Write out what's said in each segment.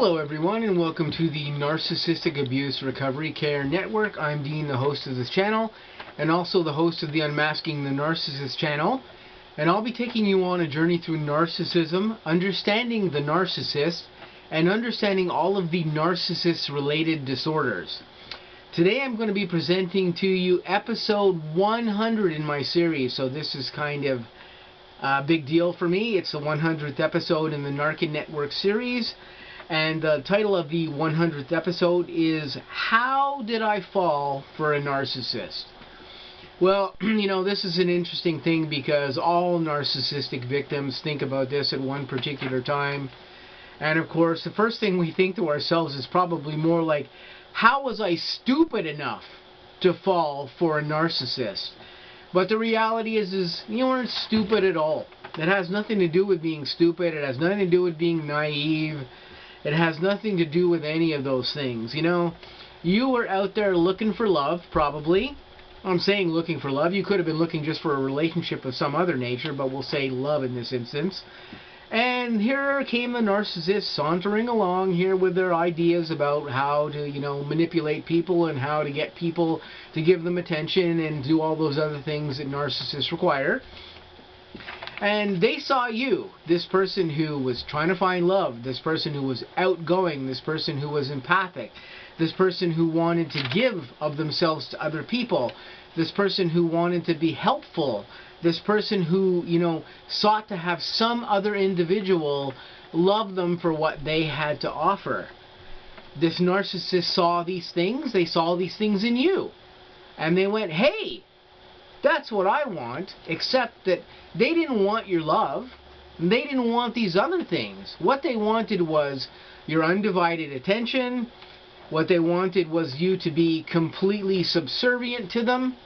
Hello everyone, and welcome to the Narcissistic Abuse Recovery Care Network. I'm Dean, the host of this channel, and also the host of the Unmasking the Narcissist channel. And I'll be taking you on a journey through narcissism, understanding the narcissist, and understanding all of the narcissist-related disorders. Today I'm going to be presenting to you episode 100 in my series, so this is kind of a big deal for me. It's the 100th episode in the N.A.R.C.N Network series. And the title of the 100th episode is, How Did I Fall for a Narcissist? Well, this is an interesting thing because all narcissistic victims think about this at one particular time. And of course, the first thing we think to ourselves is probably more like, how was I stupid enough to fall for a narcissist? But the reality is you weren't stupid at all. It has nothing to do with being stupid. It has nothing to do with being naive. It has nothing to do with any of those things. You were out there looking for love, probably. I'm saying looking for love. You could have been looking just for a relationship of some other nature, but we'll say love in this instance. And here came the narcissist sauntering along here with their ideas about how to, manipulate people and how to get people to give them attention and do all those other things that narcissists require. And they saw you, this person who was trying to find love, this person who was outgoing, this person who was empathic, this person who wanted to give of themselves to other people, this person who wanted to be helpful, this person who, sought to have some other individual love them for what they had to offer. This narcissist saw these things, they saw these things in you. And they went, hey, that's what I want, except that they didn't want your love. They didn't want these other things. What they wanted was your undivided attention. What they wanted was you to be completely subservient to them.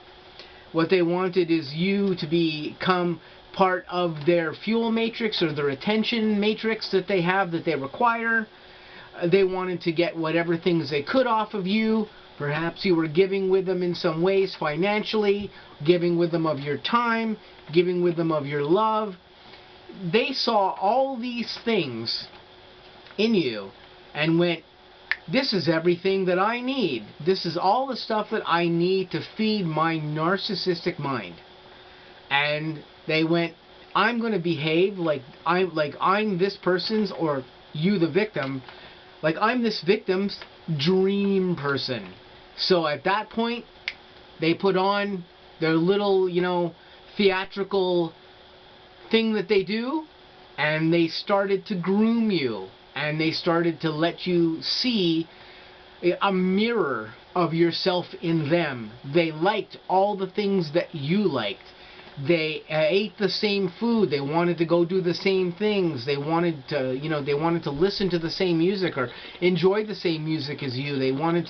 What they wanted is you to become part of their fuel matrix or their attention matrix that they have, that they require. They wanted to get whatever things they could off of you. Perhaps you were giving with them in some ways financially, giving with them of your time, giving with them of your love. They saw all these things in you and went, this is everything that I need. This is all the stuff that I need to feed my narcissistic mind. And they went, I'm going to behave like I'm this person's, or you the victim, like I'm this victim's dream person. So at that point, they put on their little, theatrical thing that they do, and they started to groom you, and they started to let you see a mirror of yourself in them. They liked all the things that you liked. They ate the same food. They wanted to go do the same things. They wanted to, they wanted to listen to the same music or enjoy the same music as you. They wanted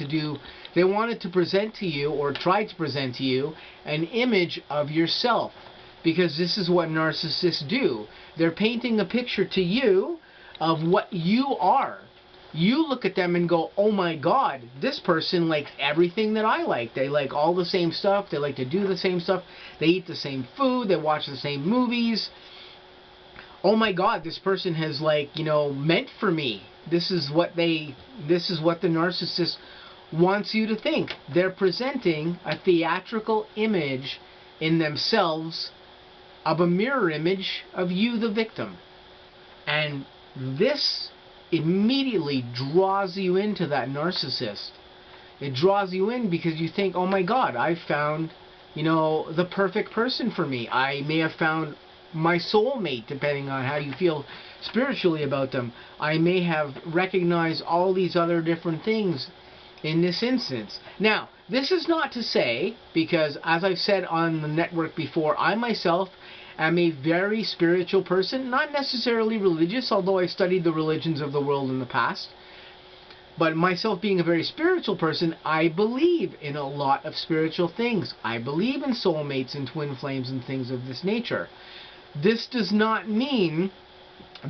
to present to you, or try to present to you, an image of yourself. Because this is what narcissists do. They're painting a picture to you of what you are. You look at them and go, oh my God, this person likes everything that I like. They like all the same stuff. They like to do the same stuff. They eat the same food. They watch the same movies. Oh my God, this person has meant for me. This is what the narcissist wants you to think. They're presenting a theatrical image in themselves of a mirror image of you, the victim. And this immediately draws you into that narcissist. It draws you in because you think, oh my God, I found, the perfect person for me. I may have found my soulmate, depending on how you feel spiritually about them. I may have recognized all these other different things in this instance. Now, this is not to say, because as I've said on the network before, I myself am a very spiritual person, not necessarily religious, although I've studied the religions of the world in the past. But myself being a very spiritual person, I believe in a lot of spiritual things. I believe in soulmates and twin flames and things of this nature. This does not mean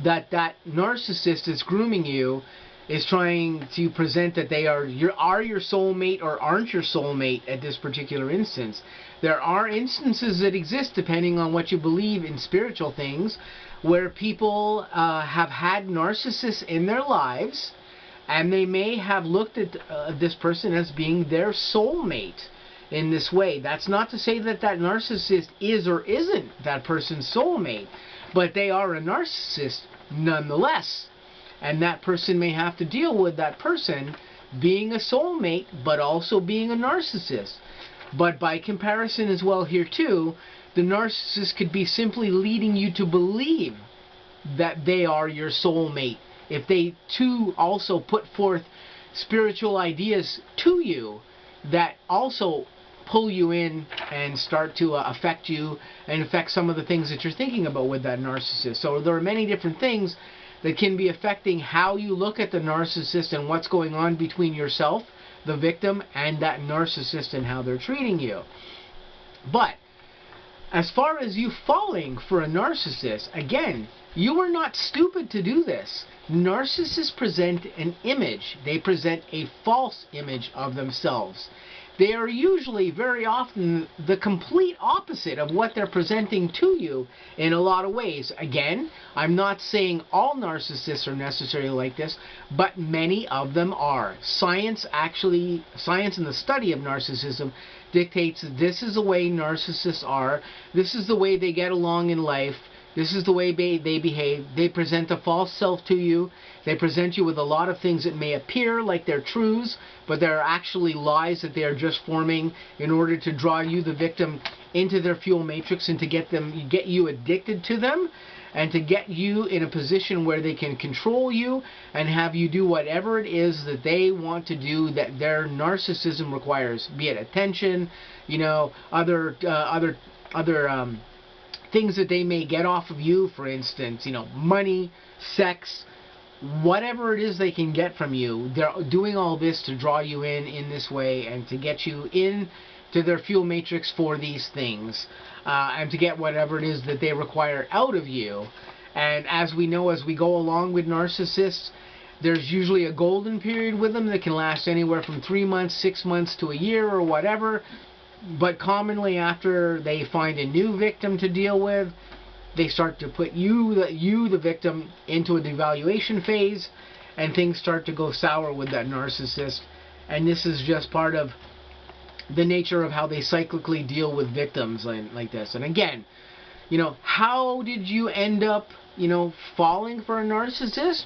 that narcissist is grooming you, is trying to present that they are your soulmate or aren't your soulmate at this particular instance. There are instances that exist, depending on what you believe in spiritual things, where people have had narcissists in their lives And they may have looked at this person as being their soulmate in this way. That's not to say that that narcissist is or isn't that person's soulmate, but they are a narcissist nonetheless. And that person may have to deal with that person being a soulmate, but also being a narcissist. But by comparison as well here too, the narcissist could be simply leading you to believe that they are your soulmate. If they too also put forth spiritual ideas to you that also pull you in and start to affect you and affect some of the things that you're thinking about with that narcissist. So there are many different things that can be affecting how you look at the narcissist and what's going on between yourself, the victim, and that narcissist and how they're treating you. But as far as you falling for a narcissist, again, you are not stupid to do this. Narcissists present an image. They present a false image of themselves. They are usually, very often, the complete opposite of what they're presenting to you in a lot of ways. Again, I'm not saying all narcissists are necessarily like this, but many of them are. Science and the study of narcissism dictates that this is the way narcissists are. This is the way they get along in life. This is the way they behave. They present a false self to you. They present you with a lot of things that may appear like they're truths, but they're actually lies that they are just forming in order to draw you, the victim, into their fuel matrix and to get you addicted to them, and to get you in a position where they can control you and have you do whatever it is that they want to do that their narcissism requires, be it attention, you know, other things that they may get off of you, for instance, you know, money, sex, whatever it is they can get from you. They're doing all this to draw you in this way and to get you in to their fuel matrix for these things, and to get whatever it is that they require out of you. And as we know, as we go along with narcissists, there's usually a golden period with them that can last anywhere from 3 months, 6 months to a year or whatever. But commonly after they find a new victim to deal with, they start to put you, the victim, into a devaluation phase, and things start to go sour with that narcissist. And this is just part of the nature of how they cyclically deal with victims like this. And again, you know, how did you end up, you know, falling for a narcissist?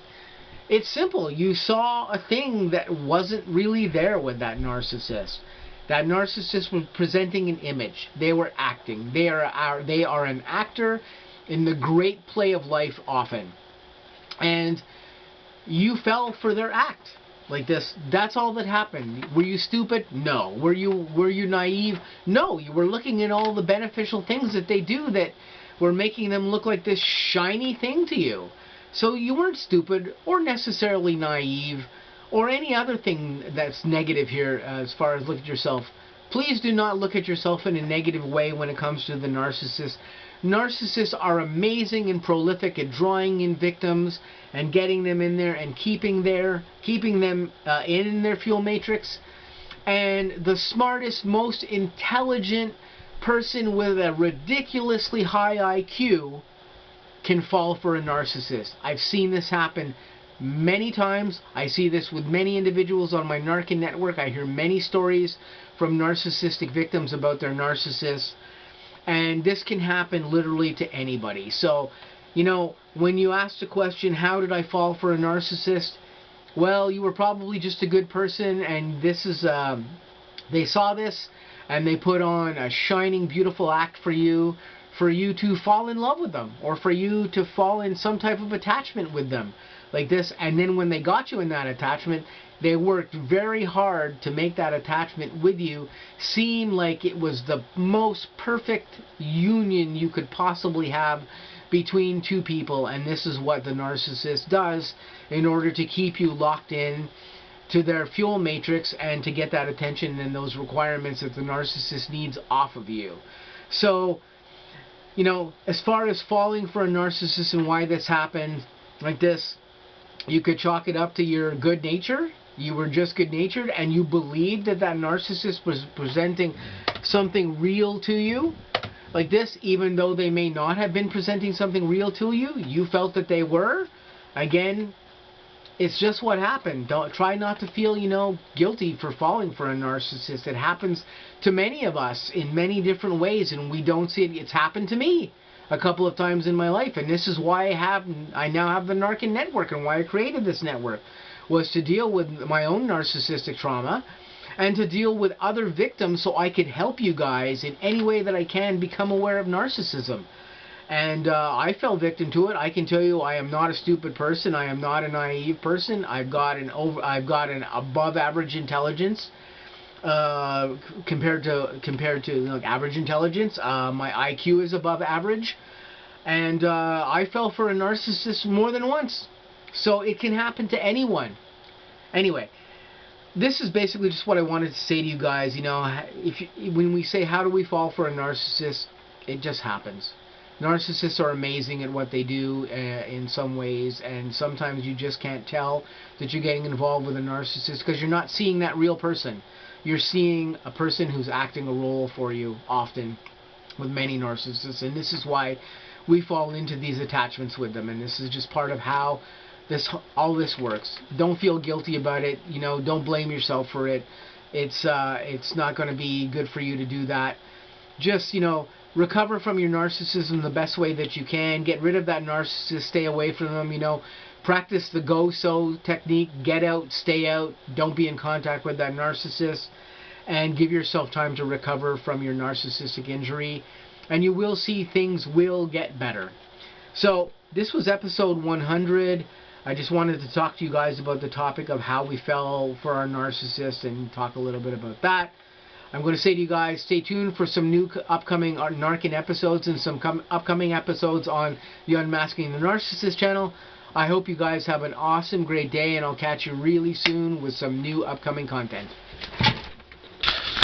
It's simple. You saw a thing that wasn't really there with that narcissist. That narcissist was presenting an image. They were acting. They are an actor in the great play of life often. And you fell for their act like this. That's all that happened. Were you stupid? No. Were you naive? No. You were looking at all the beneficial things that they do that were making them look like this shiny thing to you. So you weren't stupid or necessarily naive or any other thing that's negative here as far as look at yourself. Please do not look at yourself in a negative way when it comes to the narcissist. Narcissists are amazing and prolific at drawing in victims and getting them in there and keeping them in their fuel matrix. And the smartest, most intelligent person with a ridiculously high IQ can fall for a narcissist. I've seen this happen many times. I see this with many individuals on my N.A.R.C.N network. I hear many stories from narcissistic victims about their narcissists. And this can happen literally to anybody. So, you know, when you ask the question, how did I fall for a narcissist? Well, you were probably just a good person, and this is, they saw this, and they put on a shining, beautiful act for you to fall in love with them, or for you to fall in some type of attachment with them, like this. And then when they got you in that attachment, they worked very hard to make that attachment with you seem like it was the most perfect union you could possibly have between two people. And this is what the narcissist does in order to keep you locked in to their fuel matrix and to get that attention and those requirements that the narcissist needs off of you. So, you know, as far as falling for a narcissist and why this happened like this, you could chalk it up to your good nature. You were just good-natured, and you believed that that narcissist was presenting something real to you like this, even though they may not have been presenting something real to you. You felt that they were. Again, it's just what happened. Don't try not to feel, guilty for falling for a narcissist. It happens to many of us in many different ways, and we don't see it. It's happened to me a couple of times in my life, and this is why I now have the N.A.R.C.N network, and why I created this network was to deal with my own narcissistic trauma and to deal with other victims, so I could help you guys in any way that I can become aware of narcissism. And I fell victim to it. I can tell you, I am not a stupid person. I am not a naive person. I've got an above average intelligence compared to average intelligence. My IQ is above average, and I fell for a narcissist more than once. So it can happen to anyone. Anyway, this is basically just what I wanted to say to you guys. When we say how do we fall for a narcissist, it just happens. Narcissists are amazing at what they do in some ways, and sometimes you just can't tell that you're getting involved with a narcissist because you're not seeing that real person. You're seeing a person who's acting a role for you often with many narcissists, and this is why we fall into these attachments with them, and this is just part of how all this works. Don't feel guilty about it. Don't blame yourself for it. It's not going to be good for you to do that. Just, recover from your narcissism the best way that you can. Get rid of that narcissist. Stay away from them. Practice the go-so technique. Get out, stay out. Don't be in contact with that narcissist. And give yourself time to recover from your narcissistic injury. And you will see things will get better. So, this was episode 100. I just wanted to talk to you guys about the topic of how we fell for our narcissist and talk a little bit about that. I'm going to say to you guys, stay tuned for some new upcoming N.A.R.C.N episodes and some upcoming episodes on the Unmasking the Narcissist channel. I hope you guys have an awesome, great day, and I'll catch you really soon with some new upcoming content.